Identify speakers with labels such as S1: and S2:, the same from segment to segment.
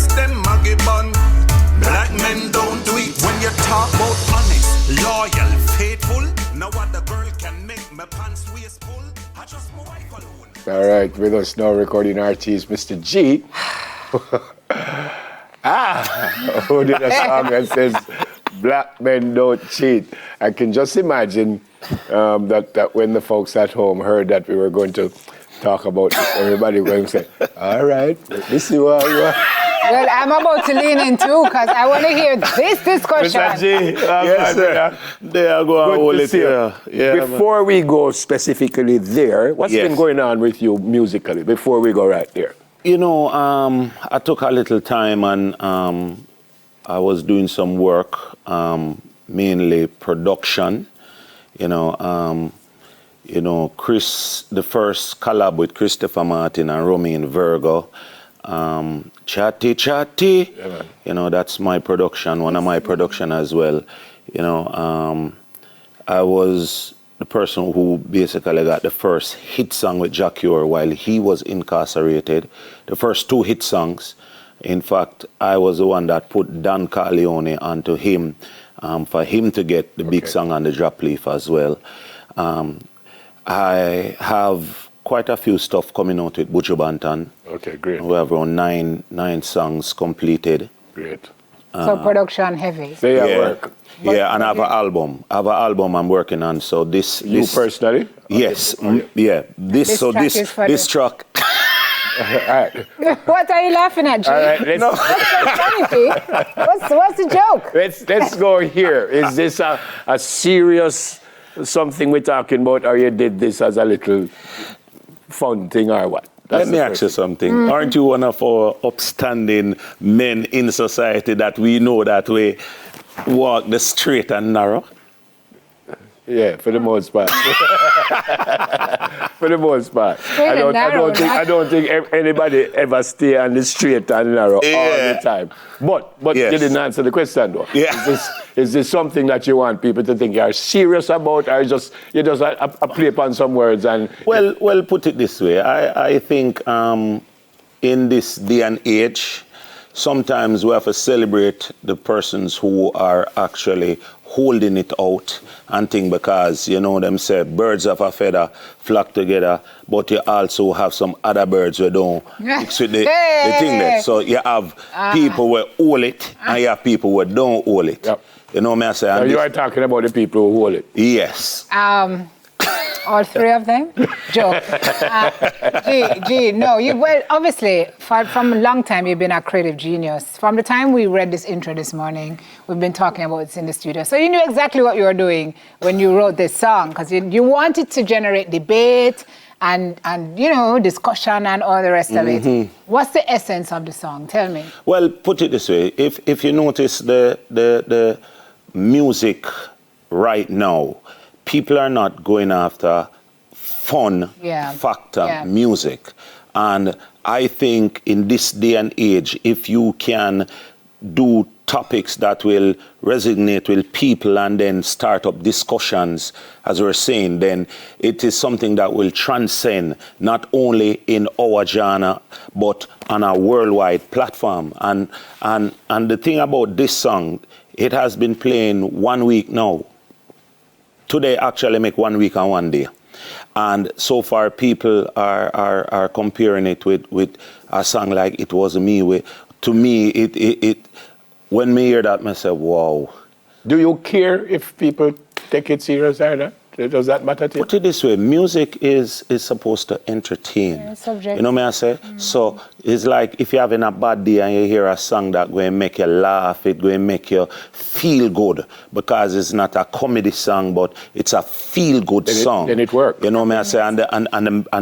S1: girls, them maggie bun. Black men don't do it. When you talk about honest, loyal, faithful, no other girl can make my pants waist full. I just my wife alone.
S2: All right, with us now recording artist Mr. G. Who did a song that says black men don't cheat? I can just imagine that when the folks at home heard that we were going to talk about this, everybody was going to say, all right, this is what you are.
S3: Well, I'm about to lean in too because I want to hear this discussion.
S4: Mr. G,
S2: Yes, sir.
S4: there go and hold it here. Yeah,
S2: before we go specifically there, what's been going on with you musically before we go right there?
S4: You know, I took a little time and I was doing some work, mainly production. Chris, the first collab with Christopher Martin and Romy and Virgo. Chatty. Yeah, that's my production, one of my production as well. I was the person who basically got the first hit song with Jacure while he was incarcerated. The first 2 hit songs. In fact, I was the one that put Don Corleone onto him for him to get the big song on the drop leaf as well. I have quite a few stuff coming out with Buju Banton.
S2: Okay, great.
S4: We have around nine songs completed.
S2: Great.
S3: So production heavy.
S2: They at work.
S4: Yeah, and I have an album. I'm working on. So this
S2: You personally?
S4: Yes. Yeah. This track.
S2: All right.
S3: What are you laughing at, G?
S2: All right,
S3: What's so funny, G? What's the joke?
S2: Let's go here. Is this a serious something we're talking about, or you did this as a little fun thing, or what?
S4: Let me ask you something. Aren't you one of our upstanding men in society that we know that we walk the straight and narrow?
S2: Yeah, for the most part. For the most part.
S3: I
S2: don't think anybody ever stay on the straight and narrow all the time. But you didn't answer the question though.
S4: Yeah.
S2: Is this something that you want people to think you're serious about, or you just play upon some words and?
S4: Well, put it this way. I think in this day and age, sometimes we have to celebrate the persons who are actually holding it out and thing, because them say birds of a feather flock together, but you also have some other birds who don't mix with the thing there. So you have people who hold it and you have people who don't hold it.
S2: Yep.
S4: You know what I say?
S2: So you are talking about the people who hold it?
S4: Yes.
S3: All 3 of them? Joke. No, obviously, from a long time, you've been a creative genius. From the time we read this intro this morning, we've been talking about it in the studio. So you knew exactly what you were doing when you wrote this song, because you wanted to generate debate and discussion and all the rest of it. What's the essence of the song? Tell me.
S4: Well, put it this way. If you notice the music right now, people are not going after fun factor music. And I think in this day and age, if you can do topics that will resonate with people and then start up discussions, as we're saying, then it is something that will transcend not only in our genre, but on a worldwide platform. And the thing about this song, it has been playing 1 week now. Today actually make 1 week and 1 day. And so far people are comparing it with a song like It Was Me. To me, it when me hear that, I say, wow.
S2: Do you care if people take it serious or not? Does that matter to you?
S4: Put it this way, music is supposed to entertain. You know what I say? So it's like if you're having a bad day and you hear a song that going to make you laugh, it's going to make you feel good, because it's not a comedy song, but it's a feel-good song.
S2: Then it works.
S4: You know what I say? And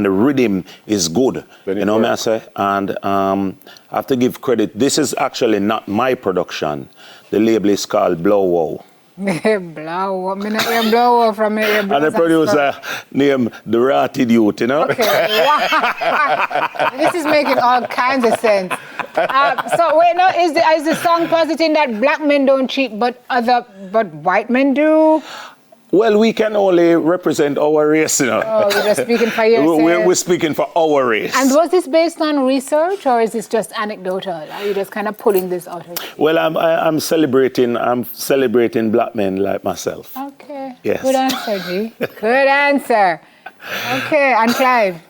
S4: the rhythm is good. You know what I say? And I have to give credit. This is actually not my production. The label is called Blow Wow.
S3: Blow, I'm not hear blow from me.
S4: And the producer named The Ratted Youth,
S3: Okay, wow. This is making all kinds of sense. So wait, no, is the song positing that black men don't cheat, but white men do?
S4: Well, we can only represent our race, you know.
S3: Oh, you're just speaking for yourself.
S4: We're speaking for our race.
S3: And was this based on research or is this just anecdotal? Are you just kind of pulling this out of?
S4: Well, I'm celebrating black men like myself.
S3: Okay.
S4: Yes.
S3: Good answer, G. Good answer. Okay, and Clive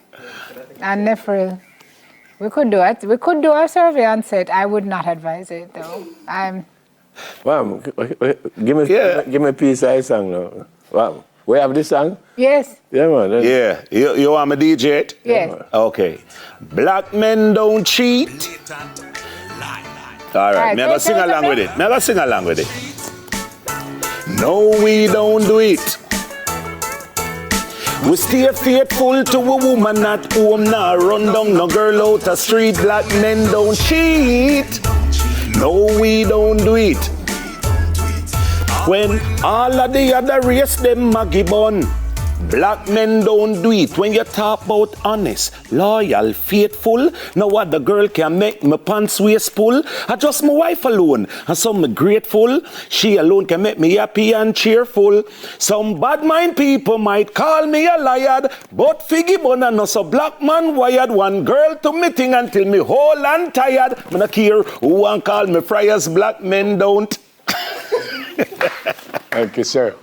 S3: and Nefril. We could do it. We could do a survey on set. I would not advise it though.
S2: Wow, give me a piece of a song now. Wow, we have this song?
S3: Yes.
S2: Yeah, man.
S4: Yeah, you want me to DJ it?
S3: Yes.
S4: Okay. Black men don't cheat. All right, me gonna sing along with it. No, we don't do it. We stay faithful to a woman at home, nah run down no girl out the street. Black men don't cheat. No, we don't do it. When all of the other race them maggie bun, black men don't do it. When you talk about honest, loyal, faithful, no other girl can make my pants waist pull. I just my wife alone, and some me grateful. She alone can make me happy and cheerful. Some bad mind people might call me a liar, but figgy bun and no so black man wired. One girl to me thing until me whole and tired. Me not care who want call me friars, black men don't.
S2: Thank you, sir.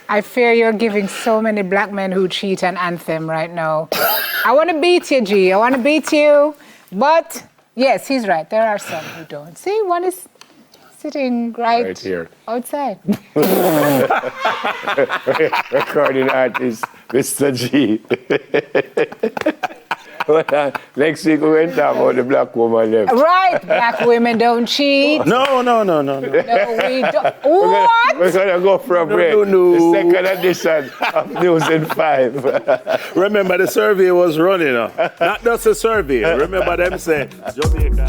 S3: I fear you're giving so many black men who cheat an anthem right now. I want to beat you, G. I want to beat you. But, yes, he's right. There are some who don't. See, one is sitting right
S2: here
S3: outside.
S2: Recording artist, Mr. G. Next week we're going to talk about the black woman left.
S3: Right, black women don't cheat.
S4: No.
S3: No, we don't. What?
S2: We're going to go for a break.
S4: No.
S2: The second edition of News in 5.
S4: Remember the survey was running. Not just a survey. Remember them say Jamaica.